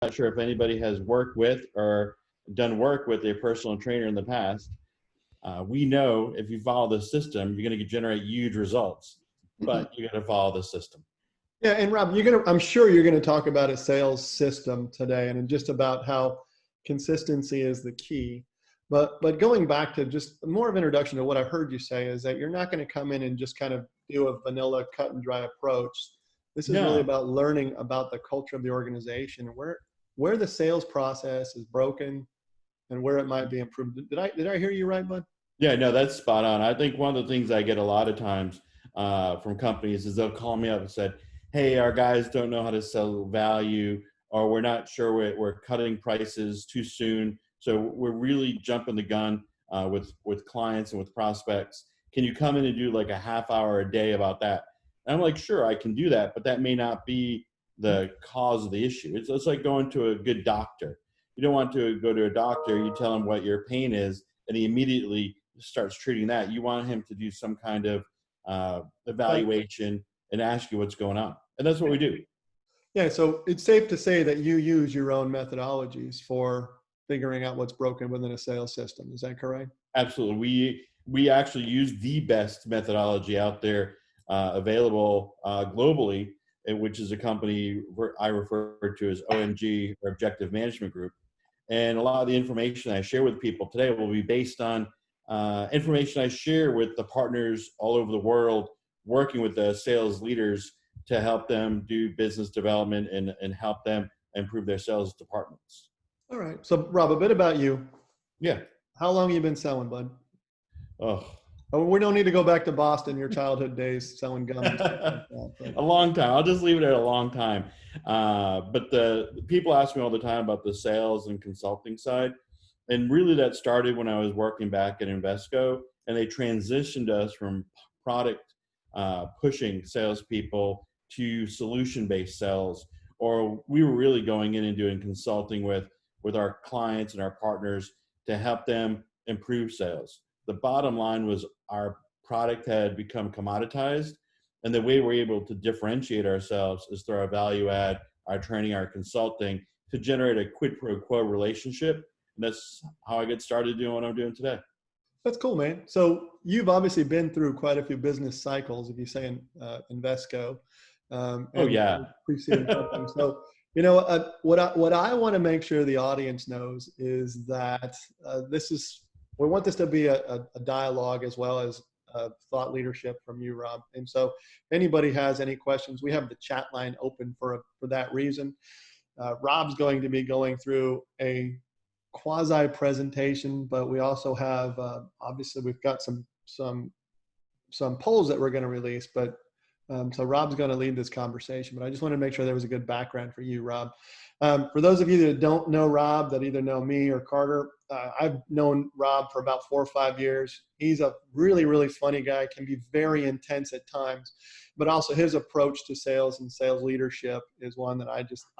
not sure if anybody has worked with or done work with a personal trainer in the past. We know if you follow the system, you're going to generate huge results, but you got to follow the system. Yeah, and Rob, I'm sure you're gonna talk about a sales system today, and just about how consistency is the key. But going back to just more of an introduction to what I heard you say is that you're not going to come in and just kind of do a vanilla cut and dry approach. This is really No, about learning about the culture of the organization and where the sales process is broken and where it might be improved. Did I hear you right, bud? yeah, no, that's spot on. I think one of the things I get a lot of times from companies is they'll call me up and said, "Hey, our guys don't know how to sell value, or we're not sure we're cutting prices too soon, so we're really jumping the gun with clients and with prospects. Can you come in and do like a half hour a day about that?" And I'm like, "Sure, I can do that, but that may not be the cause of the issue. It's like going to a good doctor. You don't want to go to a doctor. You tell him what your pain is, and he immediately starts treating that. You want him to do some kind of Right. evaluation and ask you what's going on. And that's what we do. Yeah, so it's safe to say that you use your own methodologies for figuring out what's broken within a sales system. Is that correct? Absolutely. We actually use the best methodology out there available globally, which is a company I refer to as OMG, or Objective Management Group. And a lot of the information I share with people today will be based on information I share with the partners all over the world, working with the sales leaders to help them do business development and help them improve their sales departments. All right. So Rob, a bit about you. Yeah. How long have you been selling, bud? Oh, Oh, we don't need to go back to Boston, your childhood days selling gum and stuff like a that. But long time. I'll just leave it at a long time. But the people ask me all the time about the sales and consulting side. And really that started when I was working back at Invesco, and they transitioned us from product pushing salespeople to solution-based sales, or we were really going in and doing consulting with our clients and our partners to help them improve sales. The bottom line was our product had become commoditized, and the way we're able to differentiate ourselves is through our value add, our training, our consulting, to generate a quid pro quo relationship. And that's how I get started doing what I'm doing today. that's cool, man. So you've obviously been through quite a few business cycles, if you say in Invesco, Oh and yeah. preceding companies. So, what I want to make sure the audience knows is that we want this to be a dialogue as well as thought leadership from you, Rob. And so if anybody has any questions, we have the chat line open for that reason. Rob's going to be going through a quasi presentation, but we also have obviously we've got some polls that we're going to release. But so Rob's going to lead this conversation. But I just want to make sure there was a good background for you, Rob. For those of you that don't know Rob, that either know me or Carter, I've known Rob for about 4 or 5 years. He's a really, really funny guy, can be very intense at times, but also his approach to sales and sales leadership is one that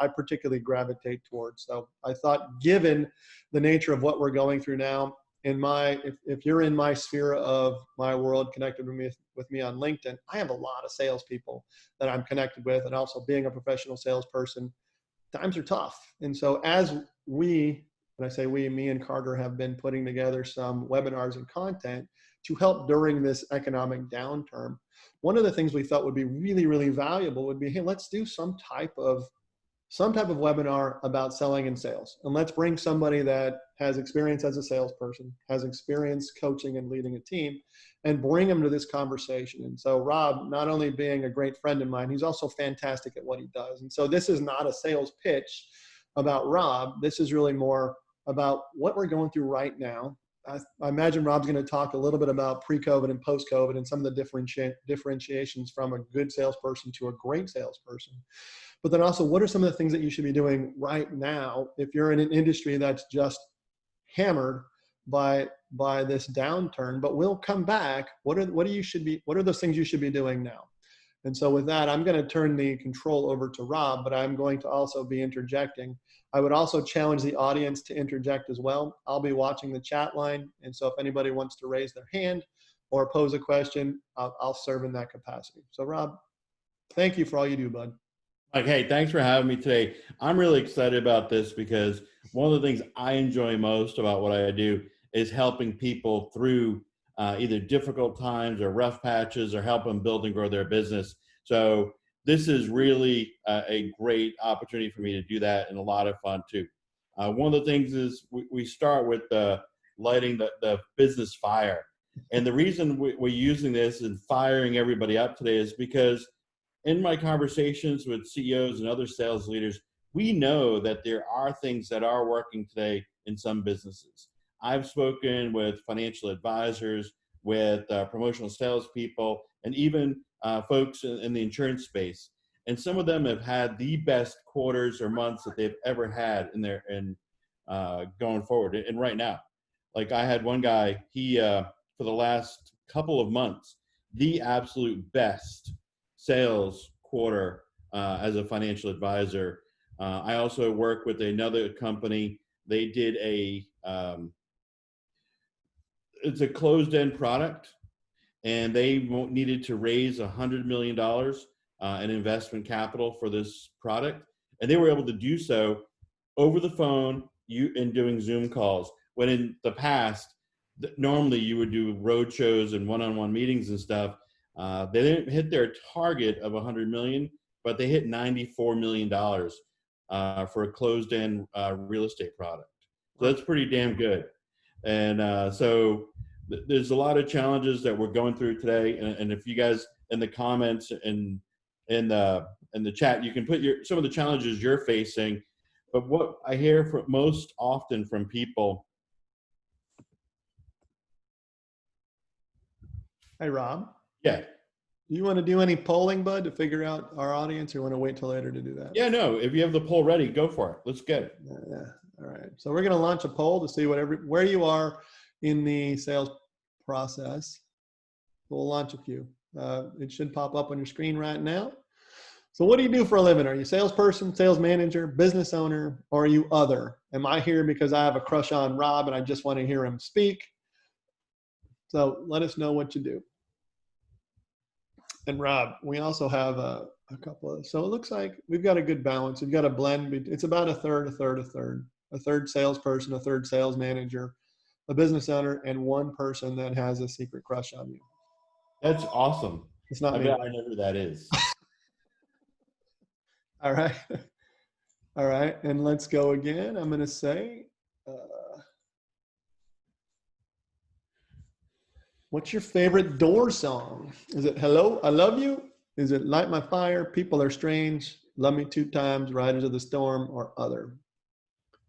I particularly gravitate towards. So I thought, given the nature of what we're going through now, if you're in my sphere of my world, connected with me on LinkedIn, I have a lot of salespeople that I'm connected with, and also being a professional salesperson, times are tough. And so as when I say we, me and Carter have been putting together some webinars and content to help during this economic downturn, one of the things we thought would be really, really valuable would be, hey, let's do some type of webinar about selling and sales. And let's bring somebody that has experience as a salesperson, has experience coaching and leading a team, and bring them to this conversation. And so Rob, not only being a great friend of mine, he's also fantastic at what he does. And so this is not a sales pitch about Rob. This is really more about what we're going through right now. I imagine Rob's going to talk a little bit about pre-COVID and post-COVID and some of the differentiations from a good salesperson to a great salesperson. But then also, what are some of the things that you should be doing right now if you're in an industry that's just hammered by this downturn, but will come back? What are those things you should be doing now? And so with that, I'm going to turn the control over to Rob, but I'm going to also be interjecting. I would also challenge the audience to interject as well. I'll be watching the chat line. And so if anybody wants to raise their hand or pose a question, I'll serve in that capacity. So Rob, thank you for all you do, bud. Like, hey, thanks for having me today. I'm really excited about this because one of the things I enjoy most about what I do is helping people through either difficult times or rough patches, or help them build and grow their business. So this is really a great opportunity for me to do that, and a lot of fun too. One of the things is we start with lighting the business fire. And the reason we're using this and firing everybody up today is because in my conversations with CEOs and other sales leaders, we know that there are things that are working today in some businesses. I've spoken with financial advisors, with promotional salespeople, and even folks in the insurance space. And some of them have had the best quarters or months that they've ever had in their going forward. And right now, like I had one guy, he for the last couple of months, the absolute best sales quarter as a financial advisor. I also work with another company. They did it's a closed-end product, and they needed to raise $100 million in investment capital for this product, and they were able to do so over the phone and doing Zoom calls. When in the past, normally you would do road shows and one-on-one meetings and stuff. They didn't hit their target of 100 million, but they hit $94 million for a closed-end real estate product. So that's pretty damn good. And so there's a lot of challenges that we're going through today. And if you guys in the comments and in the chat, you can put some of the challenges you're facing. But what I hear most often from people. Hey, Rob. Yeah. Do you want to do any polling, bud, to figure out our audience, or you want to wait till later to do that? Yeah, no, if you have the poll ready, go for it. Let's get it. Yeah. All right. So we're going to launch a poll to see where you are in the sales process. We'll launch a few. It should pop up on your screen right now. So what do you do for a living? Are you a salesperson, sales manager, business owner, or are you other? Am I here because I have a crush on Rob and I just want to hear him speak? So let us know what you do. And Rob, we also have a couple of, so it looks like we've got a good balance. We've got a blend. It's about a third, a third, a third. A third salesperson, a third sales manager, a business owner, and one person that has a secret crush on you. That's awesome. It's not I me. bet I know who that is. All right. All right. And let's go again. I'm going to say, what's your favorite Doors song? Is it Hello, I Love You? Is it Light My Fire, People Are Strange, Love Me Two Times, Riders of the Storm, or Other?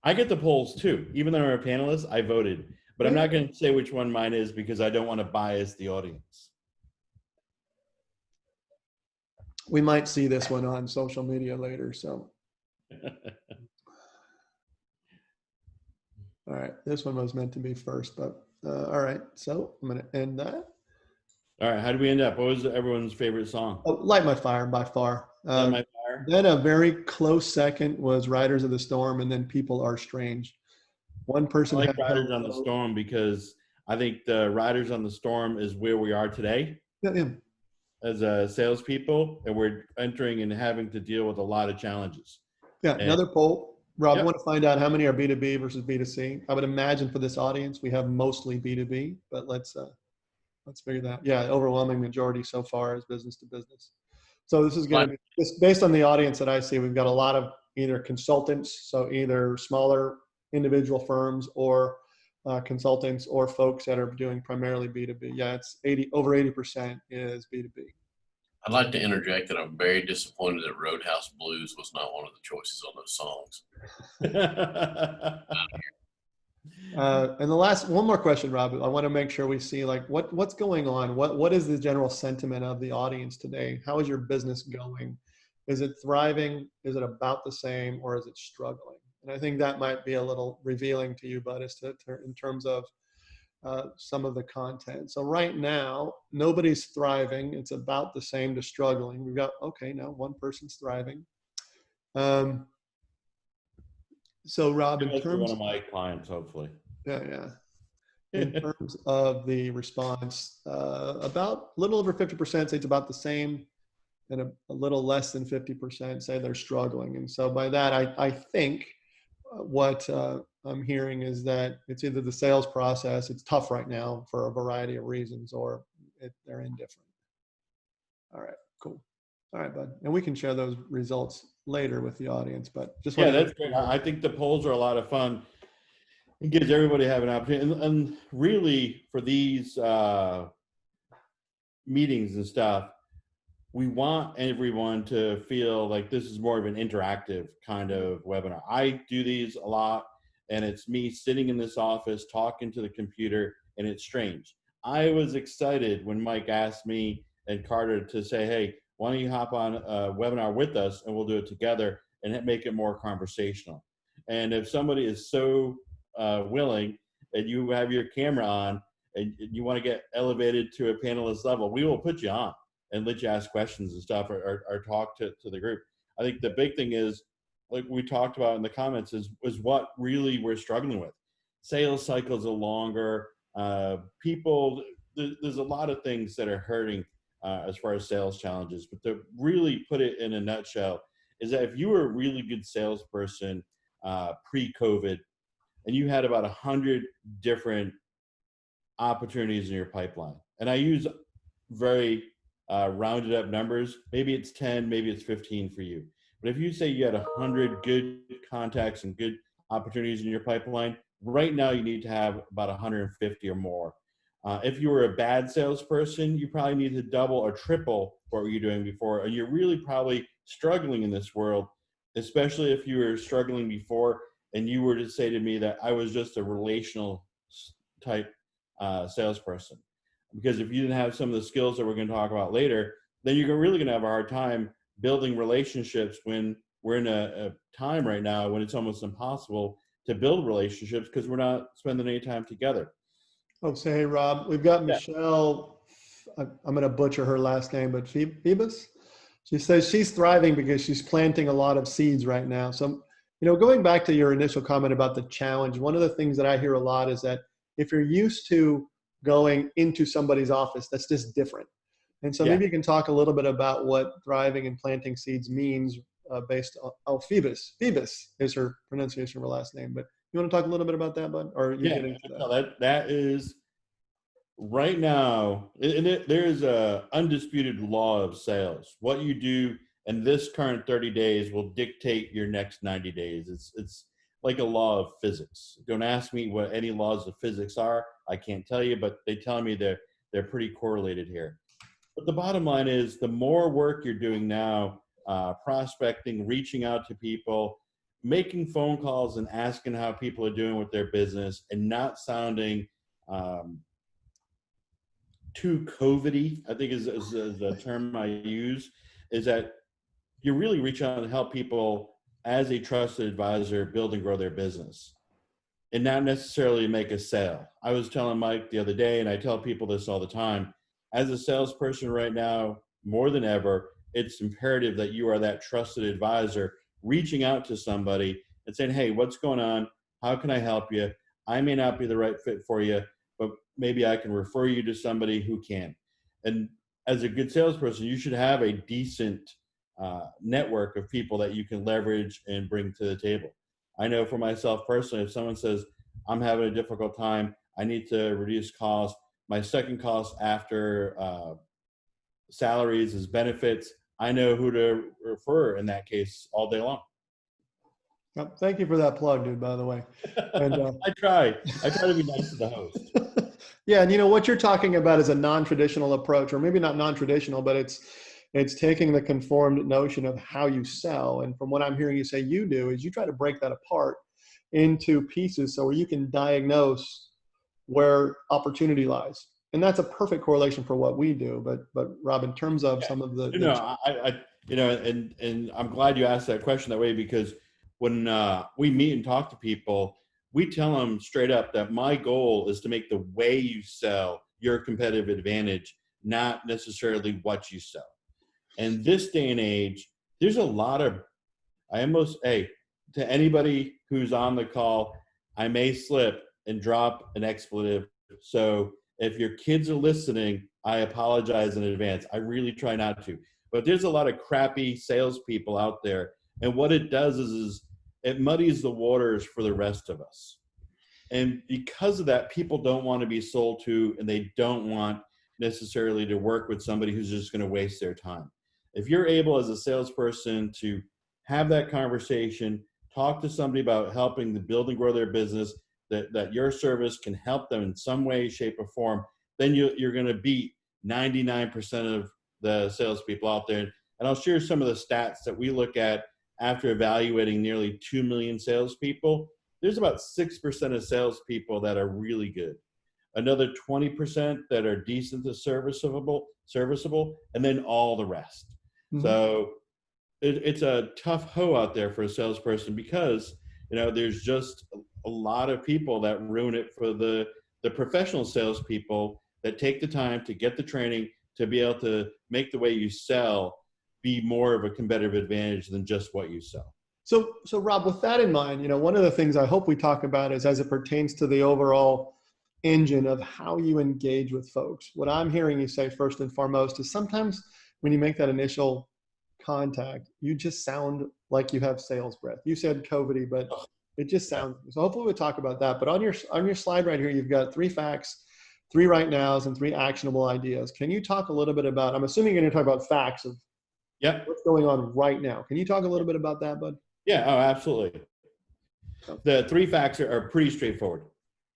I get the polls too. Even though I'm a panelist, I voted. But I'm not going to say which one mine is because I don't want to bias the audience. We might see this one on social media later. So, all right, this one was meant to be first, but all right. So I'm going to end that. All right, how did we end up? What was everyone's favorite song? Oh, Light My Fire by far. Light My Fire. Then a very close second was Riders of the Storm, and then People Are Strange. One person I like had Riders on the Storm because I think the Riders on the Storm is where we are today. Yeah. As salespeople, and we're entering and having to deal with a lot of challenges. Yeah, another poll. Rob, Yep. I want to find out how many are B2B versus B2C. I would imagine for this audience, we have mostly B2B, but let's figure that out. Yeah, overwhelming majority so far is business to business. So this is going to be, just based on the audience that I see, we've got a lot of either consultants, so either smaller individual firms or consultants or folks that are doing primarily B2B. Yeah, it's over 80% is B2B. I'd like to interject that I'm very disappointed that Roadhouse Blues was not one of the choices on those songs. And the last one more question, Rob. I want to make sure we see like what's going on. What is the general sentiment of the audience today? How is your business going? Is it thriving? Is it about the same, or is it struggling? And I think that might be a little revealing to you, bud, as to in terms of some of the content. So right now, nobody's thriving. It's about the same to struggling. We've got, okay, now one person's thriving. So Rob, in terms one of my clients, hopefully. Yeah. In terms of the response, about a little over 50% say it's about the same. and a little less than 50% say they're struggling. And so by that, I think what I'm hearing is that it's either the sales process, it's tough right now for a variety of reasons, or they're indifferent. All right, cool. All right, bud. And we can share those results later with the audience, but just Yeah, want to. that's great. I think the polls are a lot of fun. It gives everybody have an opportunity. And really for these meetings and stuff, we want everyone to feel like this is more of an interactive kind of webinar. I do these a lot, and it's me sitting in this office talking to the computer, and it's strange. I was excited when Mike asked me and Carter to say, hey, why don't you hop on a webinar with us and we'll do it together and make it more conversational. And if somebody is so willing and you have your camera on and you want to get elevated to a panelist level, we will put you on and let you ask questions and stuff, or talk to the group. I think the big thing is, like we talked about in the comments, is what really we're struggling with. Sales cycles are longer. There's a lot of things that are hurting as far as sales challenges. But to really put it in a nutshell, is that if you were a really good salesperson pre-COVID, and you had about 100 different opportunities in your pipeline, and I use very rounded up numbers, maybe it's 10, maybe it's 15 for you. But if you say you had 100 good contacts and good opportunities in your pipeline, right now you need to have about 150 or more. If you were a bad salesperson, you probably need to double or triple what were you doing before. And you're really probably struggling in this world, especially if you were struggling before and you were to say to me that I was just a relational type salesperson. Because if you didn't have some of the skills that we're going to talk about later, then you're really going to have a hard time building relationships when we're in a time right now when it's almost impossible to build relationships because we're not spending any time together. Oh, say, hey, Rob, we've got Michelle. I'm going to butcher her last name, but Phoebus. She says she's thriving because she's planting a lot of seeds right now. So, going back to your initial comment about the challenge, one of the things that I hear a lot is that if you're used to going into somebody's office, that's just different. And so maybe you can talk a little bit about what thriving and planting seeds means based on Phoebus. Phoebus is her pronunciation of her last name, but you want to talk a little bit about that, bud? Or you get into that? That is right now, there is a undisputed law of sales. What you do in this current 30 days will dictate your next 90 days. It's like a law of physics. Don't ask me what any laws of physics are. I can't tell you, but they tell me they're pretty correlated here. But the bottom line is the more work you're doing now, prospecting, reaching out to people, making phone calls and asking how people are doing with their business and not sounding too COVID-y, I think is the term I use, is that you really reach out and help people as a trusted advisor build and grow their business and not necessarily make a sale. I was telling Mike the other day, and I tell people this all the time, as a salesperson right now, more than ever, it's imperative that you are that trusted advisor reaching out to somebody and saying, hey, what's going on? How can I help you? I may not be the right fit for you, but maybe I can refer you to somebody who can. And as a good salesperson, you should have a decent network of people that you can leverage and bring to the table. I know for myself personally, if someone says, I'm having a difficult time, I need to reduce costs, my second cost after salaries is benefits, I know who to refer in that case all day long. Well, thank you for that plug, dude, by the way. And, I try to be nice to the host. Yeah, and what you're talking about is a non-traditional approach, or maybe not non-traditional, but it's taking the conformed notion of how you sell. And from what I'm hearing you say you do is you try to break that apart into pieces so where you can diagnose where opportunity lies. And that's a perfect correlation for what we do. But Rob, in terms of some of the and I'm glad you asked that question that way, because when we meet and talk to people, we tell them straight up that my goal is to make the way you sell your competitive advantage, not necessarily what you sell. And this day and age, there's a lot of, to anybody who's on the call, I may slip and drop an expletive. So if your kids are listening, I apologize in advance. I really try not to. but there's a lot of crappy salespeople out there. And what it does is it muddies the waters for the rest of us. And because of that, people don't want to be sold to, and they don't want necessarily to work with somebody who's just going to waste their time. If you're able as a salesperson to have that conversation, talk to somebody about helping to build and grow their business, that your service can help them in some way, shape, or form, then you're going to beat 99% of the salespeople out there. And I'll share some of the stats that we look at after evaluating nearly 2 million salespeople. There's about 6% of salespeople that are really good. Another 20% that are decent to serviceable, and then all the rest. Mm-hmm. So it's a tough hoe out there for a salesperson because, there's just a lot of people that ruin it for the professional salespeople that take the time to get the training to be able to make the way you sell be more of a competitive advantage than just what you sell. So Rob, with that in mind, one of the things I hope we talk about is as it pertains to the overall engine of how you engage with folks. What I'm hearing you say first and foremost is sometimes when you make that initial contact, you just sound like you have sales breath. You said COVIDy, but it just sounds, so hopefully we'll talk about that. But on your slide right here, you've got 3 facts, 3 right nows, and 3 actionable ideas. Can you talk a little bit about, I'm assuming you're going to talk about facts of what's going on right now. Can you talk a little bit about that, bud? Yeah, oh, absolutely. The 3 facts are pretty straightforward.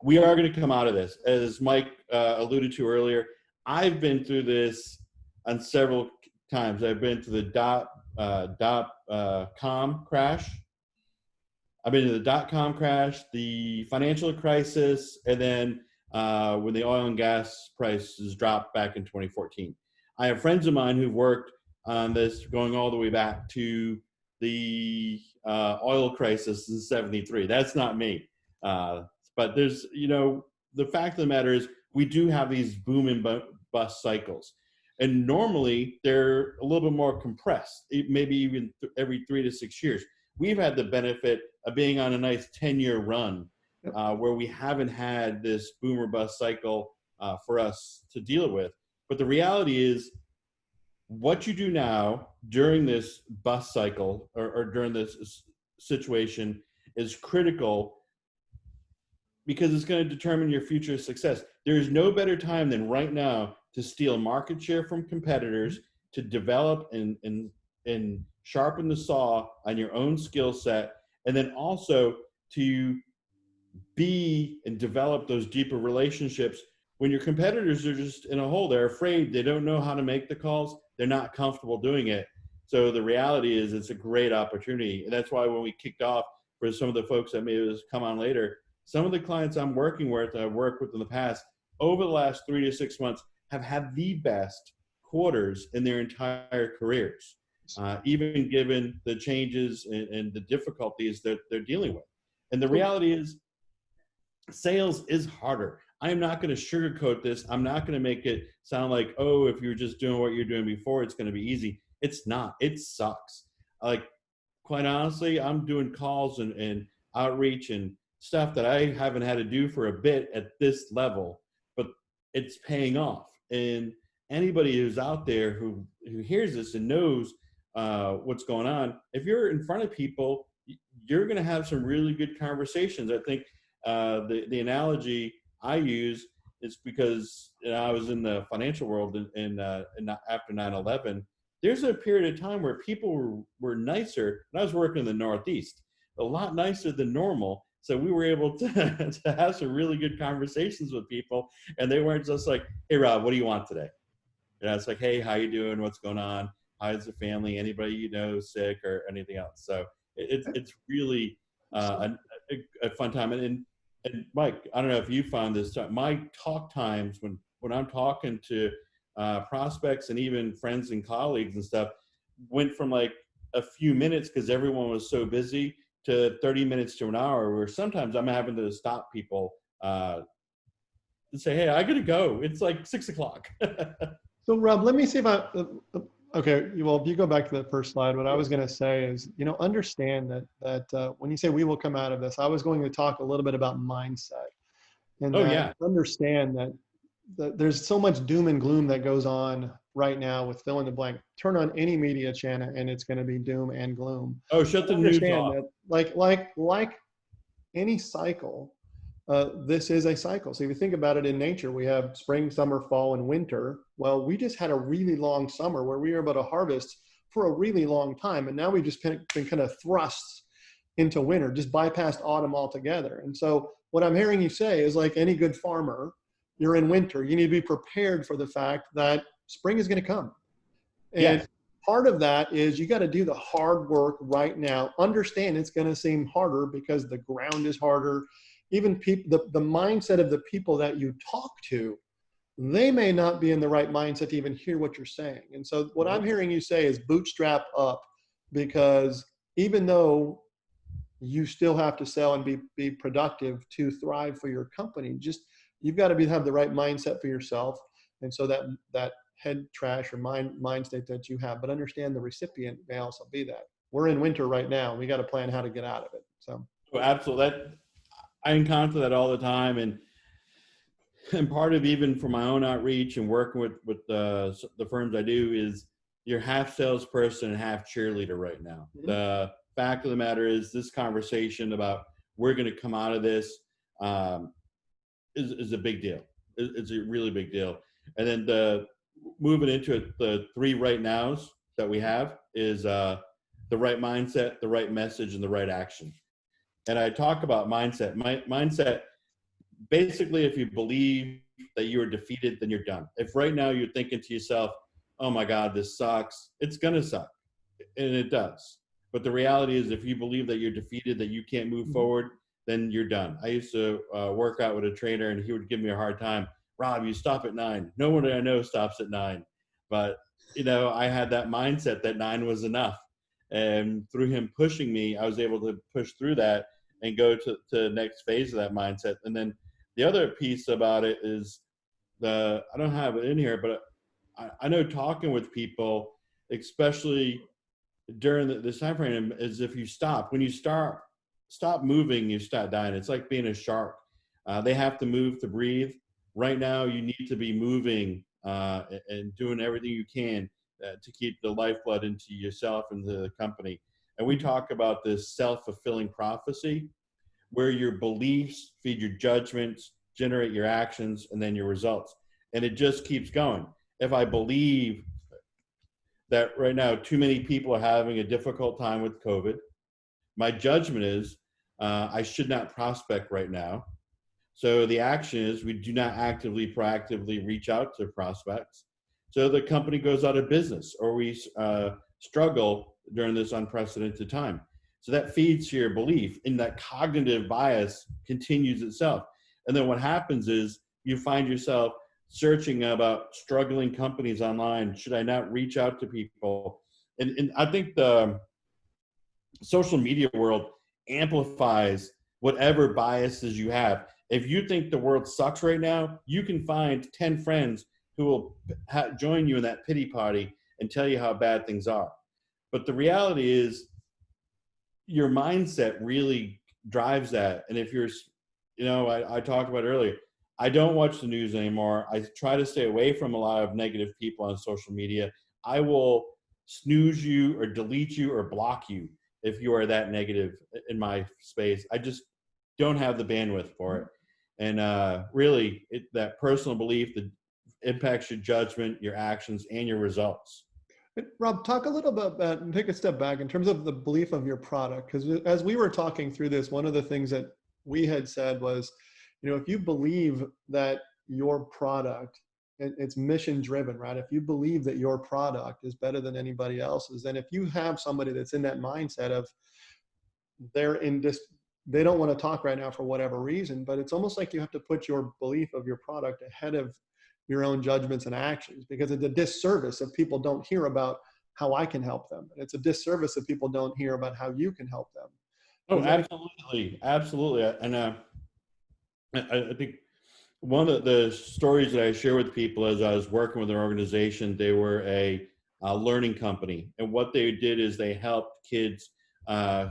We are going to come out of this. As Mike alluded to earlier, I've been through this on several times. I've been to the .com crash. I've been to the .com crash, the financial crisis, and then when the oil and gas prices dropped back in 2014. I have friends of mine who've worked on this going all the way back to the oil crisis in 73. That's not me. But there's, the fact of the matter is we do have these boom and bust cycles. And normally they're a little bit more compressed, maybe even every 3 to 6 years. We've had the benefit of being on a nice 10-year run where we haven't had this boom or bust cycle for us to deal with. But the reality is what you do now during this bust cycle or during this situation is critical because it's going to determine your future success. There is no better time than right now to steal market share from competitors, to develop and sharpen the saw on your own skill set, and then also to be and develop those deeper relationships when your competitors are just in a hole. They're afraid, they don't know how to make the calls, they're not comfortable doing it. So the reality is it's a great opportunity. And that's why when we kicked off, for some of the folks that may have come on later, some of the clients I'm working with, I've worked with in the past, over the last 3 to 6 months, have had the best quarters in their entire careers, even given the changes and the difficulties that they're dealing with. And the reality is, sales is harder. I am not going to sugarcoat this. I'm not going to make it sound like, oh, if you're just doing what you're doing before, it's going to be easy. It's not. It sucks. Like, quite honestly, I'm doing calls and outreach and stuff that I haven't had to do for a bit at this level, but it's paying off. And anybody who's out there who hears this and knows what's going on, if you're in front of people, you're going to have some really good conversations. I think the analogy I use is because I was in the financial world and after 9/11, there's a period of time where people were nicer, and I was working in the Northeast, a lot nicer than normal. So we were able to have some really good conversations with people, and they weren't just like, hey, Rob, what do you want today? It's like, hey, how you doing? What's going on? How's the family? Anybody you know sick or anything else? So it's really a fun time. And Mike, I don't know if you found this, my talk times when I'm talking to prospects and even friends and colleagues and stuff went from like a few minutes because everyone was so busy to 30 minutes to an hour, where sometimes I'm having to stop people and say, hey, I gotta go. It's like 6 o'clock. So Rob, let me see if okay, well, if you go back to that first slide, what I was gonna say is, understand that when you say we will come out of this, I was going to talk a little bit about mindset. And understand that there's so much doom and gloom that goes on right now with fill in the blank. Turn on any media channel and it's going to be doom and gloom. Oh, shut But the news understand off. that like any cycle, this is a cycle. So if you think about it in nature, we have spring, summer, fall, and winter. Well, we just had a really long summer where we were able to harvest for a really long time. And now we've just been kind of thrust into winter, just bypassed autumn altogether. And so what I'm hearing you say is, like any good farmer, you're in winter. You need to be prepared for the fact that spring is going to come. And Yes. part of that is you got to do the hard work right now. Understand it's going to seem harder because the ground is harder. Even people, the mindset of the people that you talk to, they may not be in the right mindset to even hear what you're saying. And so what I'm hearing you say is bootstrap up, because even though you still have to sell and be productive to thrive for your company, just you've got to have the right mindset for yourself. And so that head trash or mind state that you have, but understand the recipient may also be that. We're in winter right now. We got to plan how to get out of it. So Absolutely. I encounter that all the time, and part of, even for my own outreach and working with the firms I do, is you're half salesperson and half cheerleader right now. Mhm. The fact of the matter is, this conversation about we're going to come out of this is a big deal. It's a really big deal. And then moving into it, the three right nows that we have is the right mindset, the right message, and the right action. And I talk about mindset. Mindset, basically, if you believe that you are defeated, then you're done. If right now you're thinking to yourself, oh my God, this sucks, it's going to suck. And it does. But the reality is, if you believe that you're defeated, that you can't move forward, then you're done. I used to work out with a trainer, and he would give me a hard time. Rob, you stop at 9. No one I know stops at 9. But, I had that mindset that 9 was enough. And through him pushing me, I was able to push through that and go to the next phase of that mindset. And then the other piece about it is, I don't have it in here, but I know talking with people, especially during this time frame, is if you stop, when you stop moving, you start dying. It's like being a shark. They have to move to breathe. Right now, you need to be moving and doing everything you can to keep the lifeblood into yourself and the company. And we talk about this self-fulfilling prophecy, where your beliefs feed your judgments, generate your actions, and then your results. And it just keeps going. If I believe that right now too many people are having a difficult time with COVID, my judgment is I should not prospect right now. So the action is we do not proactively reach out to prospects. So the company goes out of business, or we struggle during this unprecedented time. So that feeds your belief, and that cognitive bias continues itself. And then what happens is you find yourself searching about struggling companies online. Should I not reach out to people? And I think the social media world amplifies whatever biases you have. If you think the world sucks right now, you can find 10 friends who will join you in that pity party and tell you how bad things are. But the reality is, your mindset really drives that. And if you're, I talked about earlier, I don't watch the news anymore. I try to stay away from a lot of negative people on social media. I will snooze you or delete you or block you if you are that negative in my space. I just don't have the bandwidth for it. And really, that personal belief that impacts your judgment, your actions, and your results. Rob, talk a little bit about, and take a step back in terms of the belief of your product. Because as we were talking through this, one of the things that we had said was, if you believe that your product, it's mission driven, right? If you believe that your product is better than anybody else's, then if you have somebody that's in that mindset of they don't want to talk right now for whatever reason, but it's almost like you have to put your belief of your product ahead of your own judgments and actions, because it's a disservice if people don't hear about how I can help them. And it's a disservice if people don't hear about how you can help them. Oh, absolutely. Absolutely. And I think one of the stories that I share with people, as I was working with an organization, they were a learning company. And what they did is they helped kids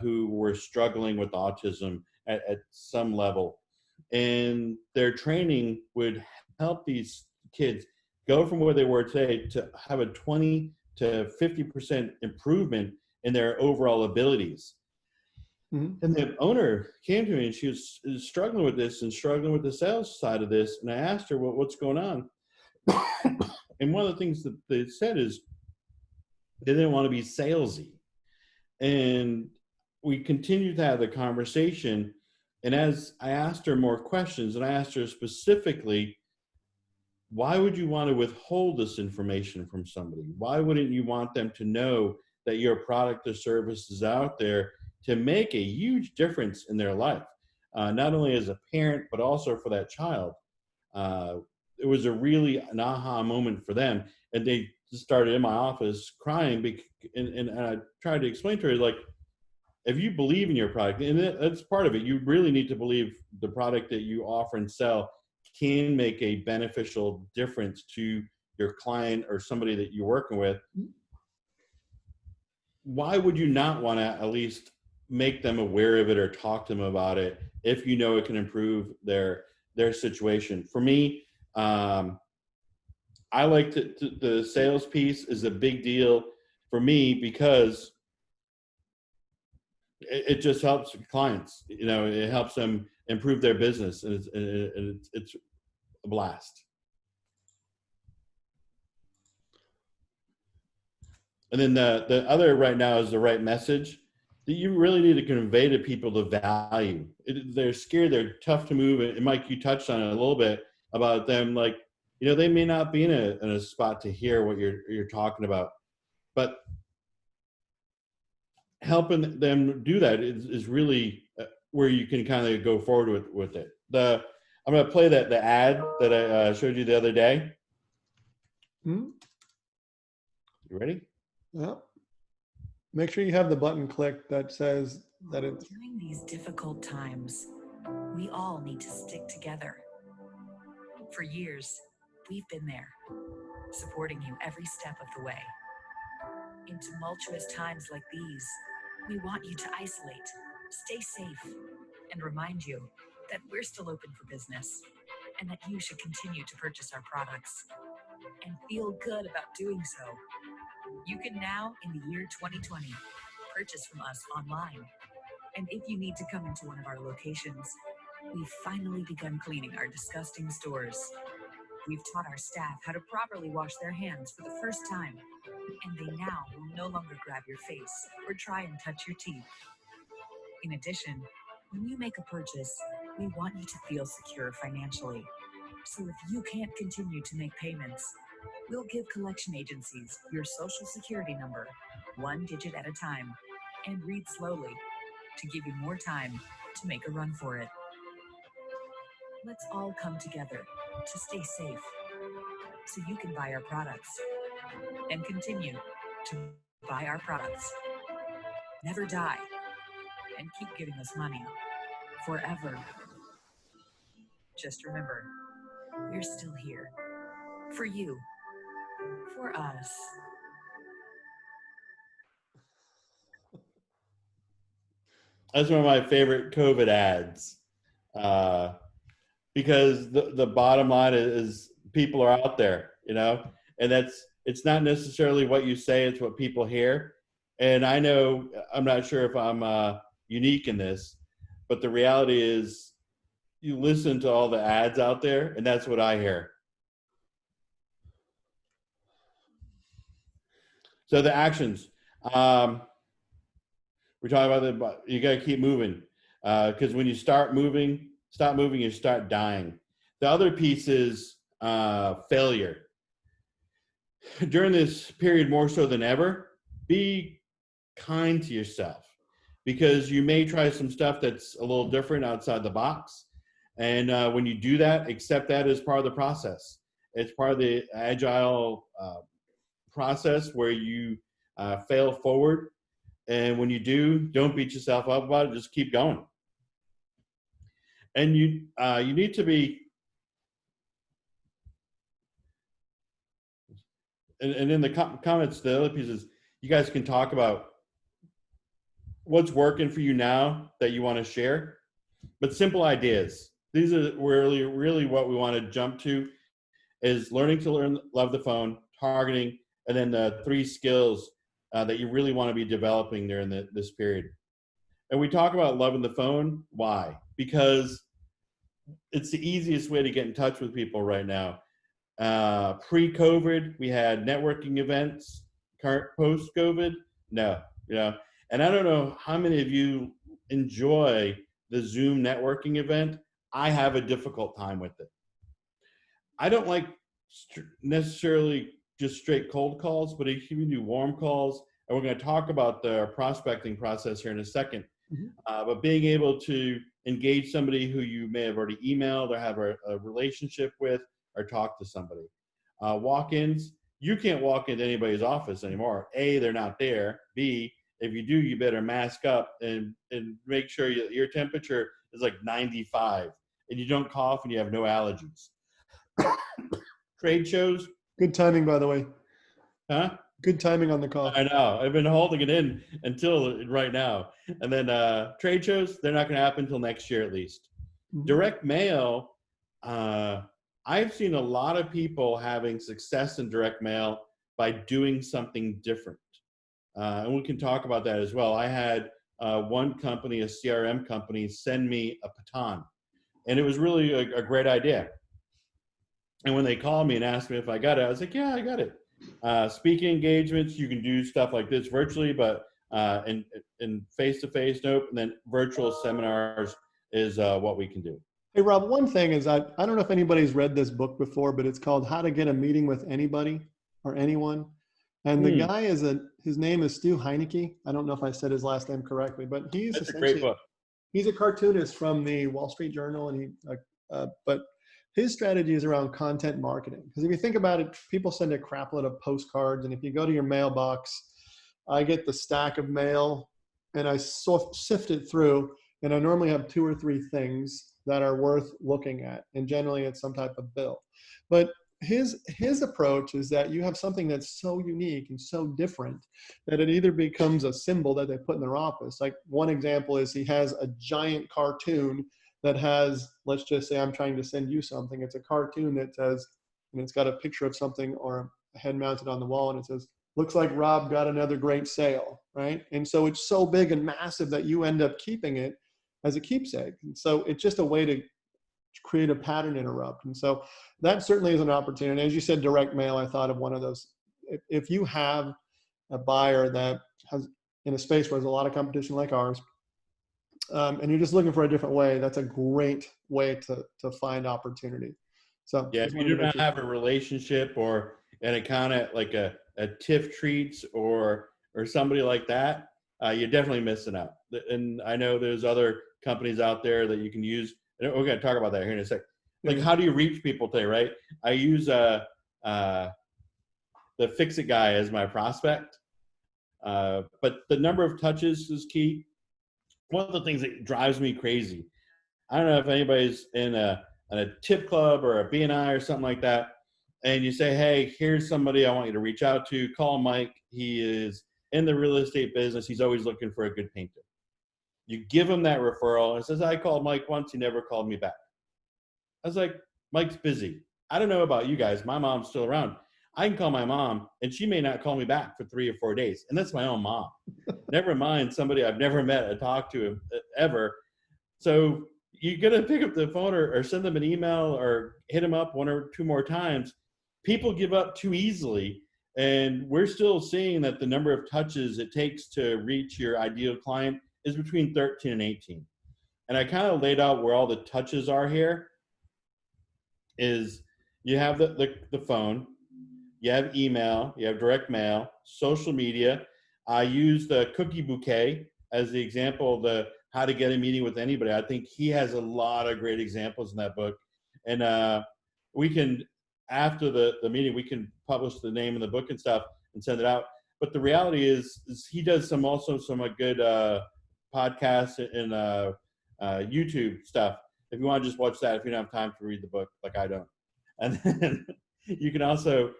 who were struggling with autism at some level. And their training would help these kids go from where they were today to have a 20 to 50% improvement in their overall abilities. Mm-hmm. And the owner came to me and she was struggling with this and struggling with the sales side of this. And I asked her, well, what's going on? And one of the things that they said is they didn't want to be salesy. And we continued to have the conversation. And as I asked her more questions, and I asked her specifically, why would you want to withhold this information from somebody? Why wouldn't you want them to know that your product or service is out there to make a huge difference in their life, not only as a parent, but also for that child? It was a really an aha moment for them. And they started in my office crying. And I tried to explain to her, like, if you believe in your product, and that's part of it, you really need to believe the product that you offer and sell can make a beneficial difference to your client or somebody that you're working with. Why would you not want to at least make them aware of it or talk to them about it if you know it can improve their situation? For me, I like the sales piece is a big deal for me because it just helps clients. You know, it helps them improve their business, and it's a blast. And then the other right now is the right message that you really need to convey to people the value. They're scared, they're tough to move. And Mike, you touched on it a little bit about them, like, you know, they may not be in a spot to hear what you're talking about, but helping them do that is really where you can kind of go forward with it. I'm going to play the ad that I showed you the other day. Mm-hmm. You ready? Yeah. Make sure you have the button clicked that says that it's. During these difficult times, we all need to stick together. For years, we've been there, supporting you every step of the way. In tumultuous times like these, we want you to isolate, stay safe, and remind you that we're still open for business and that you should continue to purchase our products and feel good about doing so. You can now, in the year 2020, purchase from us online. And if you need to come into one of our locations, we've finally begun cleaning our disgusting stores. We've taught our staff how to properly wash their hands for the first time, and they now will no longer grab your face or try and touch your teeth. In addition, when you make a purchase, we want you to feel secure financially. So if you can't continue to make payments, we'll give collection agencies your social security number, one digit at a time, and read slowly to give you more time to make a run for it. Let's all come together to stay safe so you can buy our products and continue to buy our products. Never die and keep giving us money forever. Just remember, we're still here for you, for us. That's one of my favorite COVID ads, because the bottom line is people are out there, you know, and it's not necessarily what you say, it's what people hear. And I know, I'm not sure if I'm unique in this, but the reality is you listen to all the ads out there, and that's what I hear. So the actions. We're talking about you got to keep moving, because when you stop moving, you start dying. The other piece is failure. During this period, more so than ever, be kind to yourself, because you may try some stuff that's a little different outside the box. And when you do that, accept that as part of the process. It's part of the agile process where you fail forward. And when you do, don't beat yourself up about it. Just keep going. And you need to be, and in the comments, the other piece is you guys can talk about what's working for you now that you want to share, but simple ideas. These are really what we want to jump to. is learning to love the phone, targeting, and then the 3 skills that you really want to be developing during this period. And we talk about loving the phone. Why? Because it's the easiest way to get in touch with people right now. Pre-COVID, we had networking events. Post-COVID, no. And I don't know how many of you enjoy the Zoom networking event. I have a difficult time with it. I don't like necessarily just straight cold calls, but if you can do warm calls, and we're going to talk about the prospecting process here in a second. But being able to engage somebody who you may have already emailed or have a relationship with, or talk to somebody. Walk-ins, you can't walk into anybody's office anymore. A, they're not there. B, if you do, you better mask up and make sure your temperature is like 95 and you don't cough and you have no allergies. Trade shows. Good timing, by the way. Huh? Good timing on the call. I know. I've been holding it in until right now. And then trade shows, they're not going to happen until next year at least. Direct mail, I've seen a lot of people having success in direct mail by doing something different. And we can talk about that as well. I had one company, a CRM company, send me a baton. And it was really a great idea. And when they called me and asked me if I got it, I was like, yeah, I got it. Speaking engagements, you can do stuff like this virtually, but in face-to-face, nope. And then virtual seminars is what we can do. Hey, Rob, one thing is I don't know if anybody's read this book before, but it's called How to Get a Meeting with Anybody or Anyone. And the guy his name is Stu Heinecke. I don't know if I said his last name correctly, but That's a great book. He's a cartoonist from the Wall Street Journal, and but his strategy is around content marketing. Because if you think about it, people send a crapload of postcards, and if you go to your mailbox, I get the stack of mail, and I sift it through, and I normally have 2 or 3 things that are worth looking at, and generally it's some type of bill. But his approach is that you have something that's so unique and so different that it either becomes a symbol that they put in their office. Like one example is he has a giant cartoon that has, let's just say I'm trying to send you something. It's a cartoon that says, and it's got a picture of something or a head mounted on the wall, and it says, looks like Rob got another great sale, right? And so it's so big and massive that you end up keeping it as a keepsake. And so it's just a way to create a pattern interrupt. And so that certainly is an opportunity. As you said, direct mail, I thought of one of those. If you have a buyer that has in a space where there's a lot of competition like ours, and you're just looking for a different way, that's a great way to find opportunity. So yeah, if you do not have a relationship or an account like a TIFF Treats or somebody like that, you're definitely missing out. And I know there's other companies out there that you can use. And we're going to talk about that here in a sec. Like, how do you reach people today, right? I use the Fix-It guy as my prospect. But the number of touches is key. One of the things that drives me crazy, I don't know if anybody's in a tip club or a BNI or something like that, and you say, hey, here's somebody I want you to reach out to. Call Mike. He is in the real estate business. He's always looking for a good painter. You give him that referral, and it says, I called Mike once. He never called me back. I was like, Mike's busy. I don't know about you guys. My mom's still around. I can call my mom, and she may not call me back for 3 or 4 days, and that's my own mom. Never mind somebody I've never met or talked to ever. So you got to pick up the phone or send them an email or hit them up 1 or 2 more times. People give up too easily, and we're still seeing that the number of touches it takes to reach your ideal client is between 13 and 18. And I kind of laid out where all the touches are here. Is you have the phone, you have email, you have direct mail, social media. I use the cookie bouquet as the example of the how to get a meeting with anybody. I think he has a lot of great examples in that book. And we can, after the meeting, we can publish the name of the book and stuff and send it out. But the reality is he does some good podcasts and YouTube stuff. If you want to just watch that, if you don't have time to read the book, like I don't. And then you can also,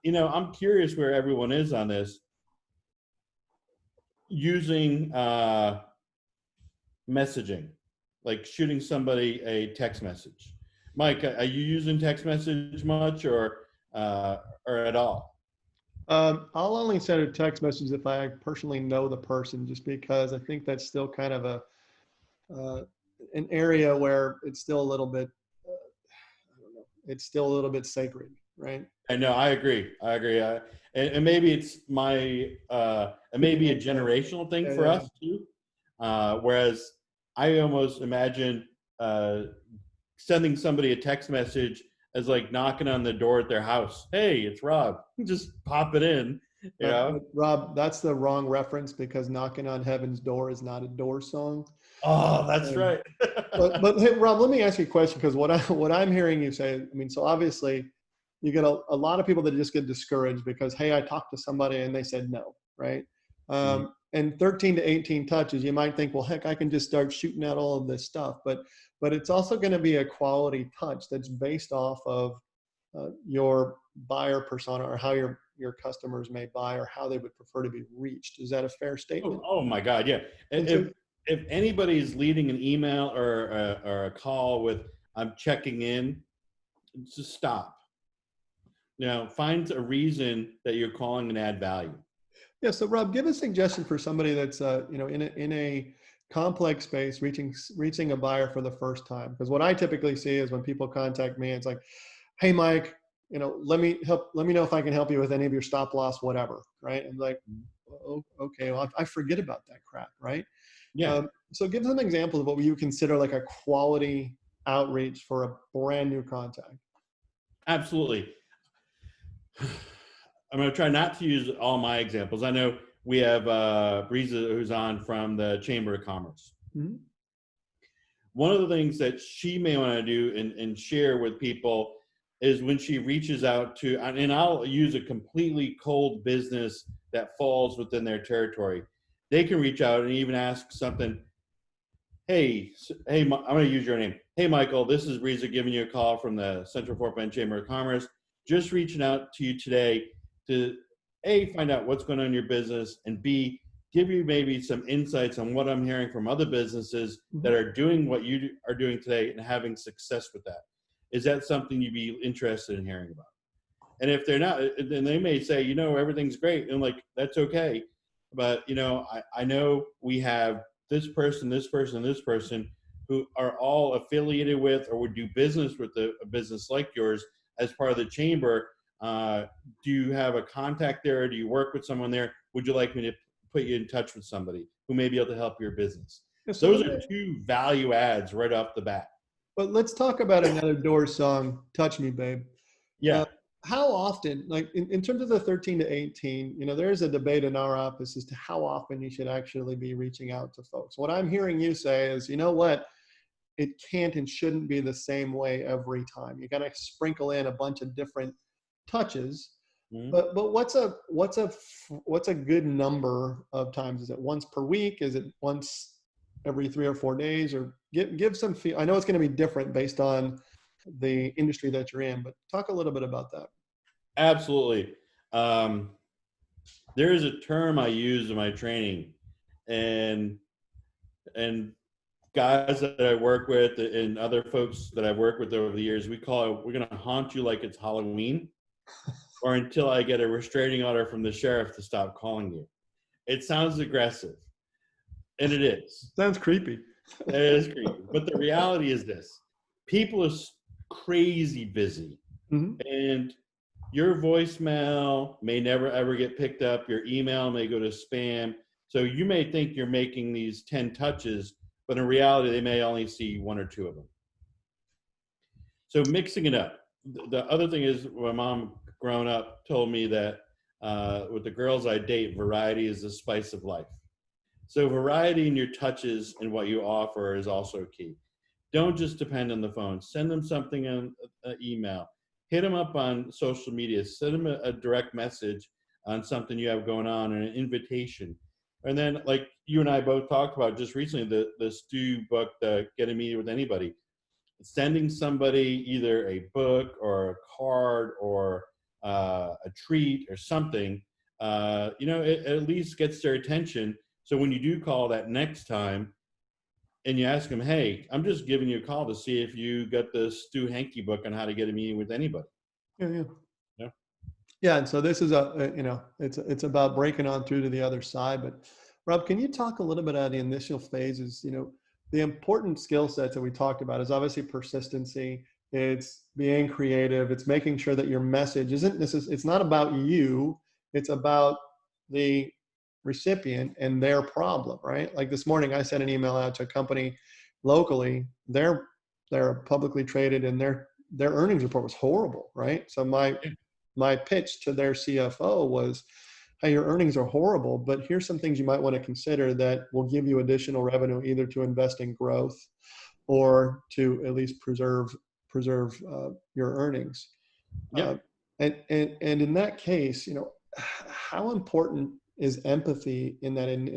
I'm curious where everyone is on this. Using messaging, like shooting somebody a text message. Mike, are you using text message much or at all? I'll only send a text message if I personally know the person, just because I think that's still kind of uh, an area where it's still a little bit, I don't know, it's still a little bit sacred, right? I know, I agree. I agree. And maybe it's it may be a generational thing Yeah, for yeah, yeah. us too. Whereas I almost imagine uh, sending somebody a text message as like knocking on the door at their house. Hey, it's Rob. Just pop it in, you know? But Rob, that's the wrong reference, because "Knocking on Heaven's Door" is not a Door song. Oh, that's Um, right. but hey, Rob, let me ask you a question, because what I'm hearing you say, I mean, so obviously you get a lot of people that just get discouraged because, hey, I talked to somebody and they said no, right? Mhm. And 13 to 18 touches, you might think, well, heck, I can just start shooting out all of this stuff, but it's also going to be a quality touch that's based off of your buyer persona, or how your customers may buy, or how they would prefer to be reached. Is that a fair statement? Oh my God, yeah. And so, If anybody's leading an email or a call with "I'm checking in," just stop. You know, find a reason that you're calling and add value. yeah, so Rob, give a suggestion for somebody that's in a complex space, reaching a buyer for the first time. Because what I typically see is when people contact me, it's like, hey, Mike, let me know if I can help you with any of your stop loss, whatever, right? And like, oh, okay, well, I forget about that crap, right? Yeah, So give some examples of what you consider like a quality outreach for a brand new contact. absolutely. I'm going to try not to use all my examples. I know we have Breeza who's on from the Chamber of Commerce. Mhm. One of the things that she may want to do and share with people is when she reaches out to, and I'll use a completely cold business that falls within their territory. They can reach out and even ask something. Hey, I'm going to use your name. Hey, Michael, this is Breeza giving you a call from the Central Fort Bend Chamber of Commerce. Just reaching out to you today to A, find out what's going on in your business, and B, give you maybe some insights on what I'm hearing from other businesses that Mhm. are doing what you are doing today and having success with that. Is that something you'd be interested in hearing about? And if they're not, then they may say, everything's great. And like, that's okay. But, I know we have this person, this person, this person who are all affiliated with or would do business with a business like yours as part of the chamber. Do you have a contact there? Do you work with someone there? Would you like me to put you in touch with somebody who may be able to help your business? Yeah, so Those are two value adds right off the bat. but let's talk about another Doors song, "Touch Me, Babe." Uh, Yeah, how often, like in terms of the 13 to 18, there's a debate in our office as to how often you should actually be reaching out to folks. What I'm hearing you say is, you know what, it can't and shouldn't be the same way every time. You got to sprinkle in a bunch of different touches. mhm. But what's a good number of times? Is it once per week? Is it once every 3 or 4 days? Or give some feel. I know it's going to be different based on the industry that you're in, but talk a little bit about that. Absolutely. Um, there is a term I use in my training, and and guys that I work with and other folks that I've worked with over the years, we call it, we're going to haunt you like it's Halloween, or until I get a restraining order from the sheriff to stop calling you. It sounds aggressive, and it is. Sounds creepy. It is creepy. But the reality is this: people are crazy busy, Mhm. and your voicemail may never ever get picked up. Your email may go to spam. So you may think you're making these 10 touches, but in reality, they may only see one or two of them. So mixing it up. The other thing is, my mom, growing up, told me that with the girls I date, variety is the spice of life. So variety in your touches and what you offer is also key. Don't just depend on the phone. Send them something on an email. Hit them up on social media. Send them a direct message on something you have going on, and an invitation. And then, like you and I both talked about just recently, the Stu book, the Get a Meeting with Anybody. Sending somebody either a book or a card or a treat or something, it at least gets their attention. So when you do call that next time, and you ask them, hey, I'm just giving you a call to see if you got the Stu Hankey book on how to get a meeting with anybody. Yeah, yeah. Yeah. Yeah, and so this is it's about breaking on through to the other side. But Rob, can you talk a little bit about the initial phases? The important skill sets that we talked about is obviously persistency. It's being creative. It's making sure that your message it's not about you. It's about the recipient and their problem, right? Like this morning, I sent an email out to a company locally. They're publicly traded, and their earnings report was horrible, right? So my pitch to their CFO was, hey, your earnings are horrible, but here's some things you might want to consider that will give you additional revenue, either to invest in growth or to at least preserve your earnings. Yeah. And in that case, how important is empathy in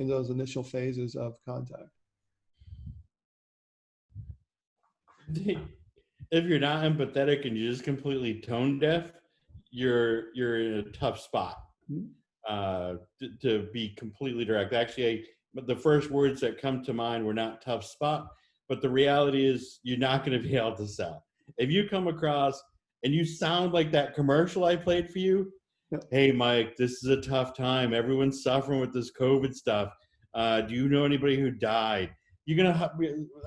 those initial phases of contact? If you're not empathetic and you're just completely tone deaf, you're in a tough spot. To be completely direct. Actually, the first words that come to mind were not tough spot, but the reality is you're not going to be able to sell. If you come across and you sound like that commercial I played for you, hey, Mike, this is a tough time. Everyone's suffering with this COVID stuff. Do you know anybody who died? You're going to have,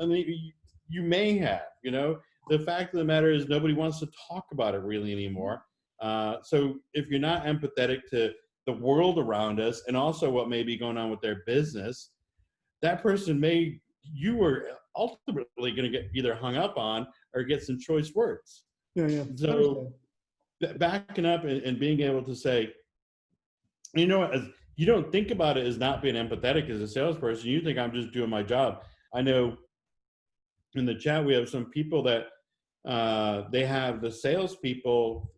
I mean, you may have, the fact of the matter is nobody wants to talk about it really anymore. So if you're not empathetic to the world around us and also what may be going on with their business, that person you are ultimately going to get either hung up on or get some choice words. Yeah. So backing up and being able to say, you don't think about it as not being empathetic as a salesperson. You think I'm just doing my job. I know in the chat we have some people that they have the salespeople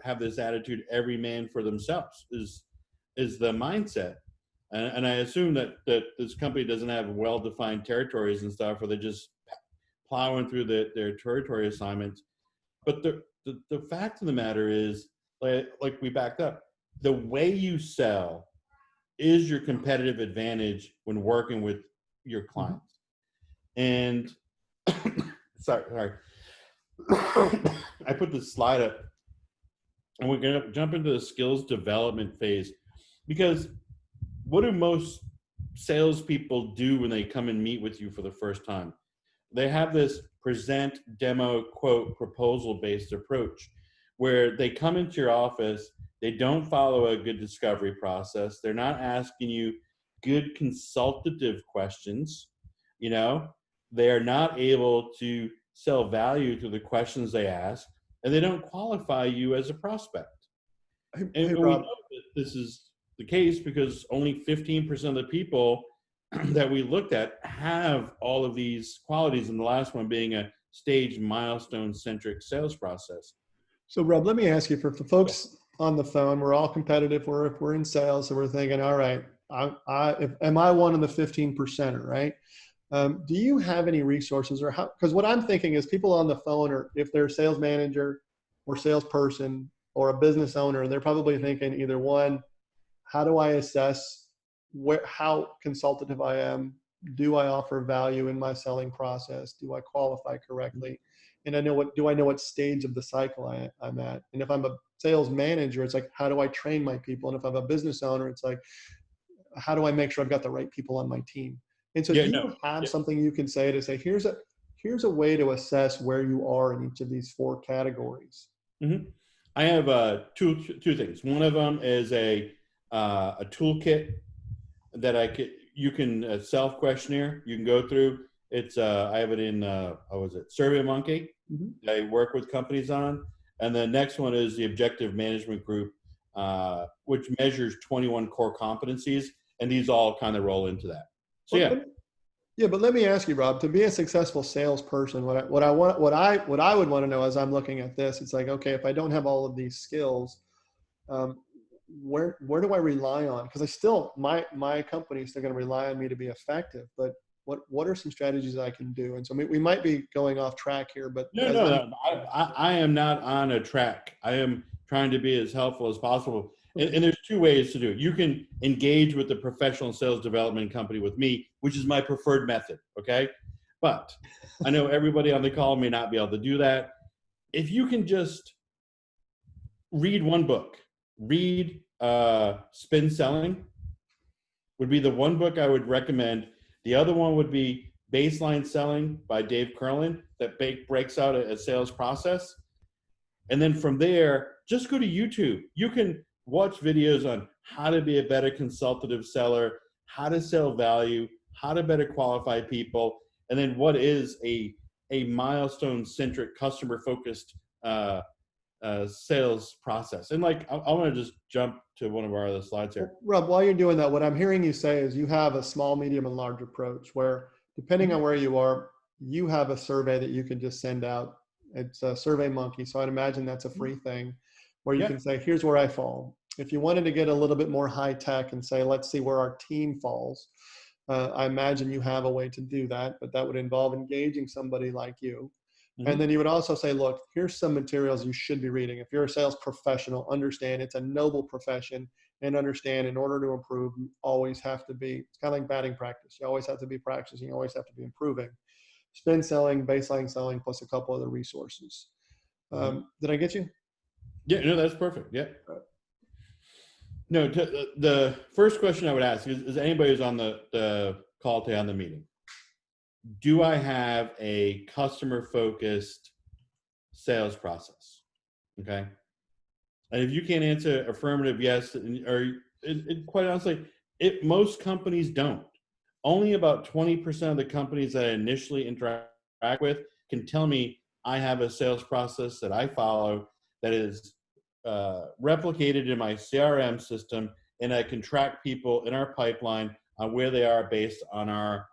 have this attitude, every man for themselves is the mindset. And I assume that this company doesn't have well-defined territories and stuff, or they're just plowing through their territory assignments. But the fact of the matter is, like we backed up, the way you sell is your competitive advantage when working with your clients. And sorry. I put this slide up, and we're going to jump into the skills development phase, because what do most salespeople do when they come and meet with you for the first time? They have this present, demo, quote, proposal-based approach where they come into your office, they don't follow a good discovery process, they're not asking you good consultative questions, they are not able to sell value through the questions they ask, and they don't qualify you as a prospect. And we know that this is the case because only 15% of the people that we looked at have all of these qualities, and the last one being a staged milestone-centric sales process. So, Rob, let me ask you, for folks on the phone, we're all competitive. We're in sales, so we're thinking, all right, am I one of the 15%er, right? Do you have any resources, or how? Because what I'm thinking is people on the phone, or if they're a sales manager or salesperson or a business owner, they're probably thinking either one, how do I assess how consultative I am? Do I offer value in my selling process? Do I qualify correctly? And do I know what stage of the cycle I'm at? And if I'm a sales manager, it's like, how do I train my people? And if I'm a business owner, it's like, how do I make sure I've got the right people on my team? And so do you have something you can say to say, here's a way to assess where you are in each of these four categories? Mm-hmm. I have two things. One of them is a toolkit that you can self questionnaire you can go through. It's I have it in SurveyMonkey. Mm-hmm. I work with companies on, and the next one is the Objective Management Group, which measures 21 core competencies, and these all kind of roll into that. So but let me ask you, Rob, to be a successful salesperson, what I would want to know as I'm looking at this, it's like, okay, if I don't have all of these skills, where do I rely on? Because my company is still going to rely on me to be effective, but what are some strategies I can do? And so we might be going off track here, but no. I am not on a track. I am trying to be as helpful as possible. And there's two ways to do it. You can engage with the professional sales development company with me, which is my preferred method. Okay. But I know everybody on the call may not be able to do that. If you can just read one book, read Spin Selling would be the one book I would recommend. The other one would be Baseline Selling by Dave Curlin that breaks out a sales process. And then from there, just go to YouTube. You can watch videos on how to be a better consultative seller, how to sell value, how to better qualify people, and then what is a milestone-centric, customer-focused sales process. And like, I want to just jump to one of our other slides here. Rob, while you're doing that, what I'm hearing you say is you have a small, medium, and large approach where, depending on where you are, you have a survey that you can just send out. It's a Survey Monkey. So I'd imagine that's a free thing where you can say, here's where I fall. If you wanted to get a little bit more high tech and say, let's see where our team falls, I imagine you have a way to do that, but that would involve engaging somebody like you. And then you would also say, look, here's some materials you should be reading. If you're a sales professional, understand it's a noble profession, and understand in order to improve, you always have to be, it's kind of like batting practice. You always have to be practicing. You always have to be improving. Spin selling, baseline selling, plus a couple other resources. Did I get you? Yeah, no, that's perfect. Yeah. No, the first question I would ask is anybody who's on the call today on the meeting, do I have a customer-focused sales process? Okay. And if you can't answer affirmative yes, or quite honestly, most companies don't. Only about 20% of the companies that I initially interact with can tell me I have a sales process that I follow that is replicated in my CRM system, and I can track people in our pipeline on where they are based on our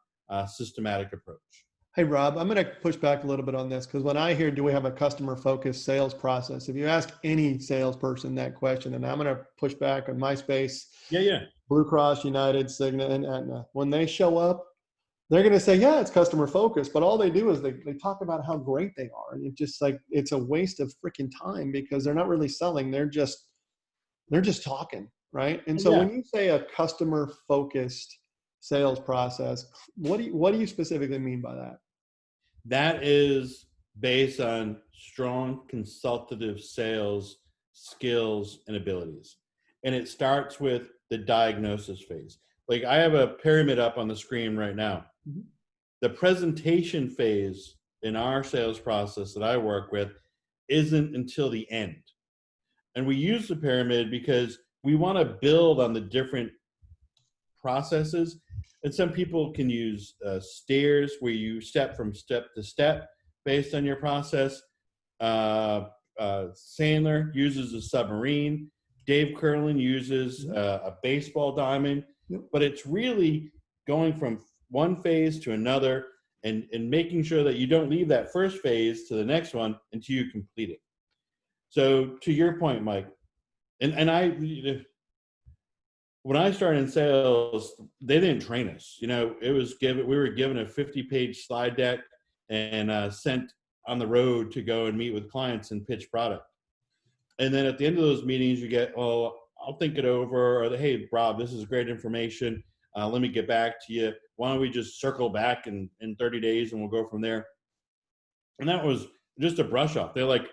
systematic approach. Hey, Rob, I'm going to push back a little bit on this because when I hear, do we have a customer-focused sales process? If you ask any salesperson that question, and I'm going to push back on MySpace, Blue Cross, United, Cigna, and Aetna, when they show up, they're going to say, yeah, it's customer-focused, but all they do is they talk about how great they are. And it's just like, it's a waste of freaking time because they're not really selling. They're just talking, right? And so when you say a customer-focused sales process, what do you specifically mean by that? That is based on strong consultative sales skills and abilities. And it starts with the diagnosis phase. Like I have a pyramid up on the screen right now. The presentation phase in our sales process that I work with isn't until the end. And we use the pyramid because we want to build on the different processes. And some people can use stairs where you step from step to step based on your process. Sandler uses a submarine. Dave Curlin uses a baseball diamond. But it's really going from one phase to another and making sure that you don't leave that first phase to the next one until you complete it. So to your point, Mike, and when I started in sales, they didn't train us. You know, we were given a 50-page slide deck and sent on the road to go and meet with clients and pitch product. And then at the end of those meetings, you get, oh, I'll think it over, or hey, Rob, this is great information. Let me get back to you. Why don't we just circle back in 30 days and we'll go from there? And that was just a brush off. They're like,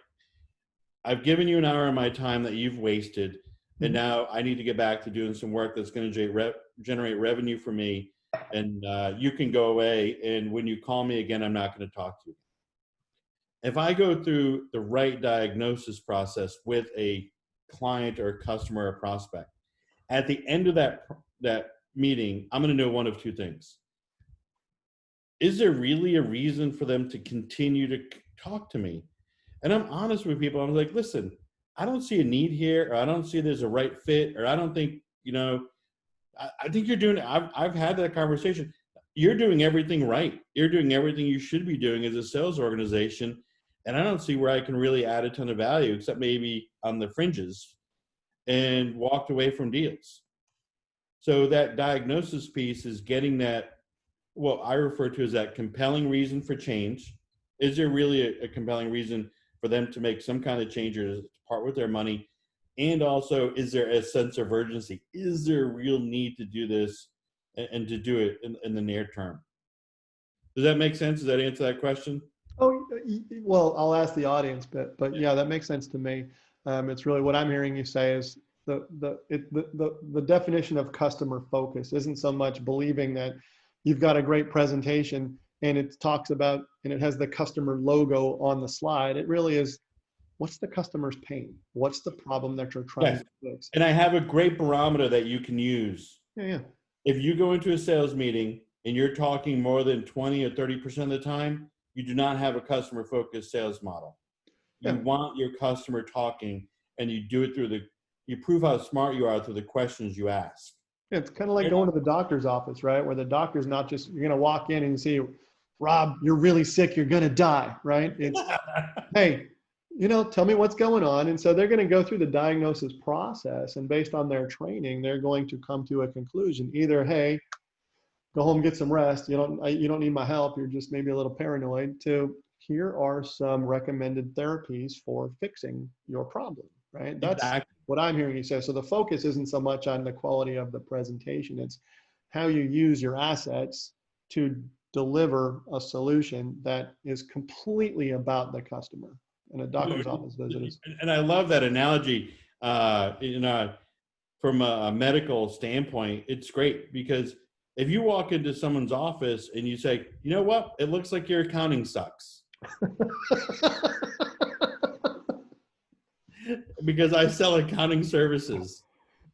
I've given you an hour of my time that you've wasted. And now I need to get back to doing some work that's going to generate revenue for me. And you can go away. And when you call me again, I'm not going to talk to you. If I go through the right diagnosis process with a client or customer or prospect, at the end of that meeting, I'm going to know one of two things. Is there really a reason for them to continue to talk to me? And I'm honest with people. I'm like, listen, I don't see a need here, or I don't see there's a right fit, or I don't think, I think you're doing, I've had that conversation. You're doing everything right. You're doing everything you should be doing as a sales organization. And I don't see where I can really add a ton of value, except maybe on the fringes, and walked away from deals. So that diagnosis piece is getting that, what I refer to as that compelling reason for change. Is there really a compelling reason for them to make some kind of change or to part with their money? And also, is there a sense of urgency? Is there a real need to do this and to do it in the near term? Does that make sense? Does that answer that question? Oh, well, I'll ask the audience, but yeah, that makes sense to me. It's really what I'm hearing you say is the definition of customer focus isn't so much believing that you've got a great presentation and it talks about, and it has the customer logo on the slide. It really is, what's the customer's pain? What's the problem that you're trying Yes. to fix? And I have a great barometer that you can use. Yeah, yeah. If you go into a sales meeting and you're talking more than 20 or 30% of the time, you do not have a customer focused sales model. You Yeah. want your customer talking, and you do it you prove how smart you are through the questions you ask. Yeah, it's kind of like going to the doctor's office, right? Where the doctor's not just, you're going to walk in and see, Rob, you're really sick, you're going to die, right? It's, hey, tell me what's going on. And so they're going to go through the diagnosis process, and based on their training, they're going to come to a conclusion. Either, hey, go home, get some rest. You don't need my help. You're just maybe a little paranoid. To, here are some recommended therapies for fixing your problem, right? That's Exactly. what I'm hearing you say. So the focus isn't so much on the quality of the presentation. It's how you use your assets to deliver a solution that is completely about the customer. And a doctor's office visit is. And I love that analogy. From a medical standpoint, it's great because if you walk into someone's office and you say, you know what, it looks like your accounting sucks. Because I sell accounting services,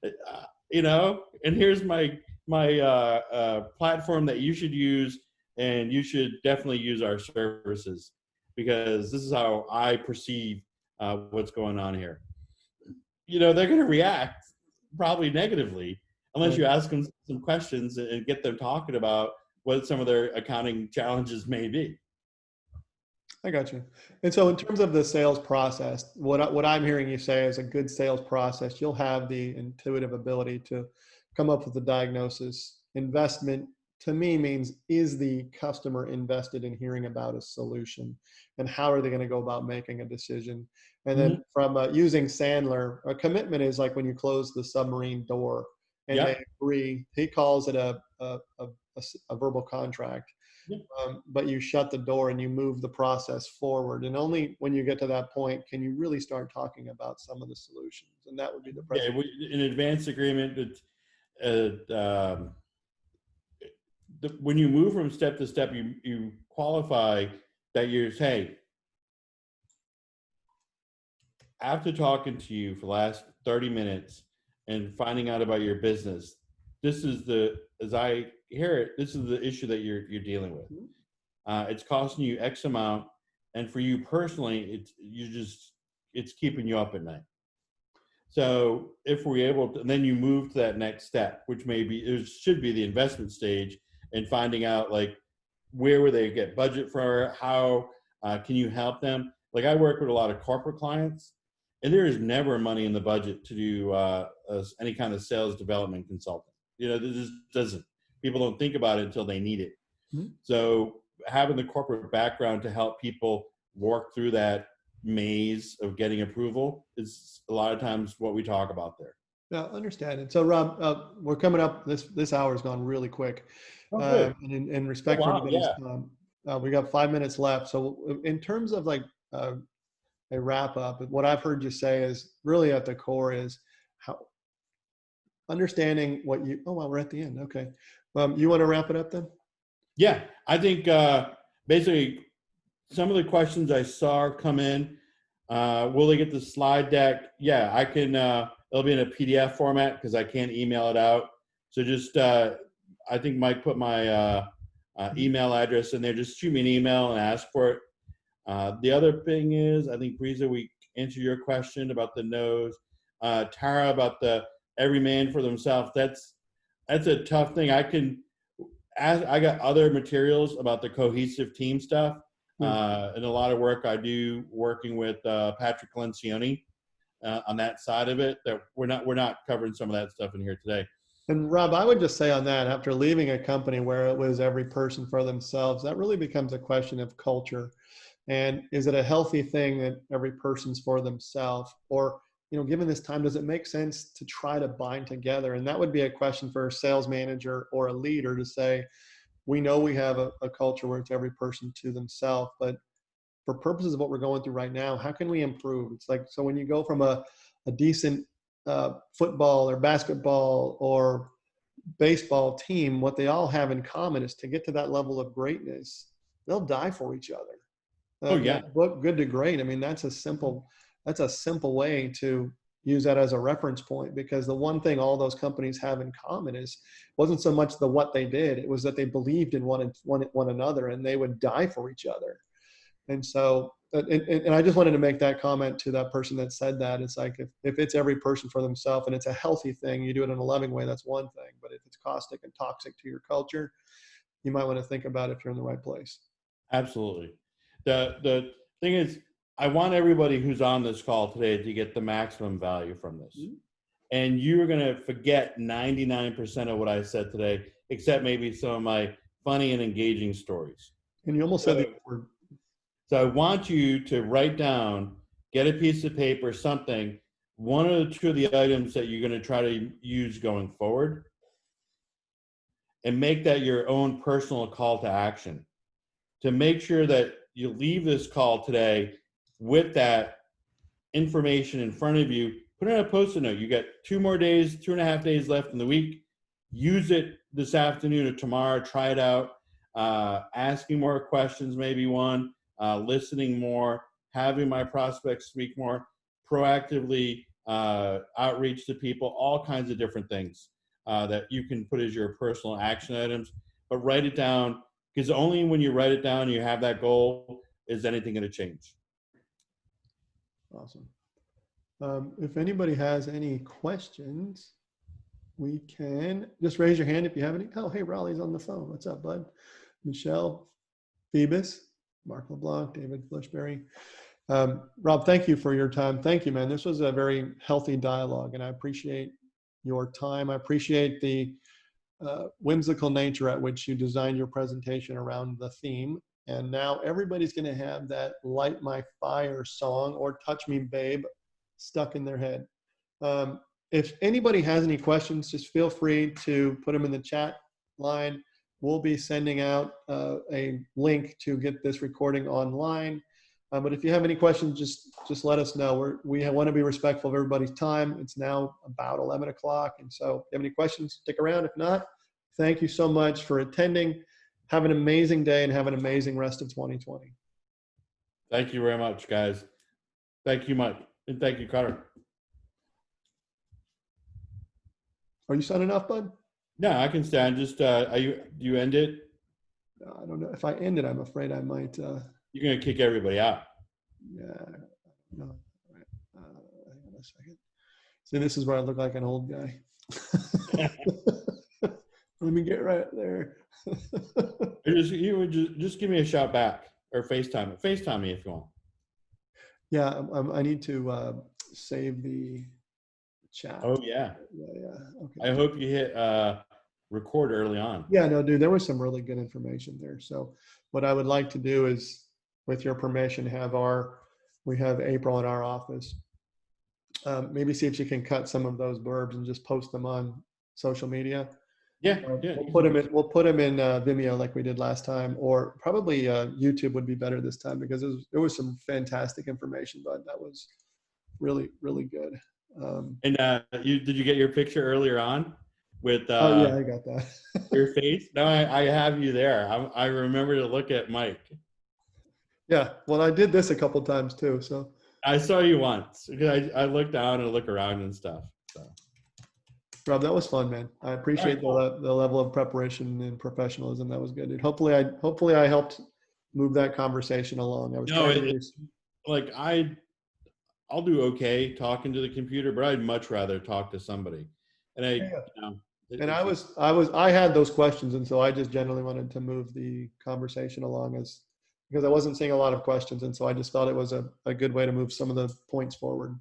and here's my platform that you should use, and you should definitely use our services because this is how I perceive what's going on here. They're going to react probably negatively unless you ask them some questions and get them talking about what some of their accounting challenges may be. I got you. And so in terms of the sales process, what I'm hearing you say is a good sales process, you'll have the intuitive ability to come up with a diagnosis. Investment to me means, is the customer invested in hearing about a solution, and how are they going to go about making a decision? And then from using Sandler, a commitment is like when you close the submarine door and they agree, he calls it a verbal contract. Yep. But you shut the door and you move the process forward. And only when you get to that point can you really start talking about some of the solutions. And that would be the present. Yeah, an advance agreement. When you move from step to step, you qualify that you're, hey, after talking to you for the last 30 minutes and finding out about your business, this is as I hear it, this is the issue that you're dealing with. It's costing you X amount, and for you personally, it's keeping you up at night. So if we're able to, and then you move to that next step, which should be the investment stage, and finding out like where would they get budget for, how can you help them? Like I work with a lot of corporate clients, and there is never money in the budget to do any kind of sales development consulting. This just doesn't. People don't think about it until they need it. Mm-hmm. So having the corporate background to help people work through that maze of getting approval is a lot of times what we talk about there. Yeah, understand it. So Rob, we're coming up. This hour has gone really quick. And in respect for anybody's time, we got 5 minutes left. So in terms of like a wrap up, what I've heard you say is really at the core is how understanding what you. Oh well, we're at the end. Okay, you want to wrap it up then? Yeah, I think basically some of the questions I saw come in. Will they get the slide deck? Yeah, I can. It'll be in a PDF format because I can't email it out. So just, I think Mike put my email address in there. Just shoot me an email and ask for it. The other thing is, I think, Breeza, we answered your question about the nose. Tara, about the every man for themselves. That's a tough thing. I got other materials about the cohesive team stuff. And a lot of work I do working with Patrick Lencioni on that side of it. That we're not covering some of that stuff in here today. And Rob, I would just say on that, after leaving a company where it was every person for themselves, that really becomes a question of culture. And is it a healthy thing that every person's for themselves, or given this time, does it make sense to try to bind together? And that would be a question for a sales manager or a leader to say, we know we have a culture where it's every person to themselves, but for purposes of what we're going through right now, how can we improve? It's like, so when you go from a decent football or basketball or baseball team, what they all have in common is to get to that level of greatness, they'll die for each other. Oh yeah. That book, Good to Great, I mean, that's a simple way to use that as a reference point, because the one thing all those companies have in common wasn't so much the what they did, it was that they believed in one another, and they would die for each other. And so, and I just wanted to make that comment to that person that said that. It's like, if it's every person for themselves and it's a healthy thing, you do it in a loving way, that's one thing. But if it's caustic and toxic to your culture, you might want to think about if you're in the right place. Absolutely. The thing is, I want everybody who's on this call today to get the maximum value from this. Mm-hmm. And you're going to forget 99% of what I said today, except maybe some of my funny and engaging stories. And you almost said the word. So I want you to write down, get a piece of paper, something, one or two of the items that you're going to try to use going forward, and make that your own personal call to action to make sure that you leave this call today with that information in front of you. Put it on a Post-it note. You got 2.5 days left in the week. Use it this afternoon or tomorrow. Try it out. Asking more questions, maybe one. Listening more, having my prospects speak more, proactively outreach to people, all kinds of different things that you can put as your personal action items. But write it down, because only when you write it down and you have that goal is anything going to change. Awesome. If anybody has any questions, we can just raise your hand if you have any. Oh, hey, Raleigh's on the phone. What's up, bud? Michelle, Phoebus, Mark LeBlanc, David Bushberry. Rob, thank you for your time. Thank you, man. This was a very healthy dialogue, and I appreciate your time. I appreciate the whimsical nature at which you designed your presentation around the theme. And now everybody's going to have that Light My Fire song or Touch Me Babe stuck in their head. If anybody has any questions, just feel free to put them in the chat line. We'll be sending out a link to get this recording online. But if you have any questions, just let us know. We want to be respectful of everybody's time. It's now about 11 o'clock. And so if you have any questions, stick around. If not, thank you so much for attending. Have an amazing day and have an amazing rest of 2020. Thank you very much, guys. Thank you, Mike. And thank you, Carter. Are you signing off, bud? No, I can stand. Just, you end it? I don't know. If I end it, I'm afraid I might. You're going to kick everybody out. Yeah. No. All right. Hang on a second. See, this is where I look like an old guy. Let me get right there. just give me a shout back or FaceTime me if you want. Yeah, I need to save the chat. Oh yeah. Yeah. Okay. I hope you hit record early on. Yeah, no, dude, there was some really good information there. So what I would like to do is, with your permission, we have April in our office. Maybe see if she can cut some of those blurbs and just post them on social media. Yeah. We'll put them in Vimeo like we did last time, or probably YouTube would be better this time, because there was some fantastic information, but that was really, really good. And did you get your picture earlier on with oh yeah, I got that. your face? No, I have you there. I remember to look at Mike. Yeah, well, I did this a couple times too. So I saw you once. I looked down and look around and stuff. So. Rob, that was fun, man. I appreciate the level of preparation and professionalism. That was good, dude. Hopefully I helped move that conversation along. I'll do okay talking to the computer, but I'd much rather talk to somebody. And I had those questions, and so I just generally wanted to move the conversation along because I wasn't seeing a lot of questions, and so I just thought it was a good way to move some of the points forward.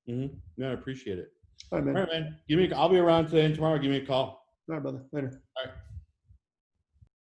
Mm-hmm. No, I appreciate it. All right, man. I'll be around today and tomorrow. Give me a call. All right, brother. Later. All right.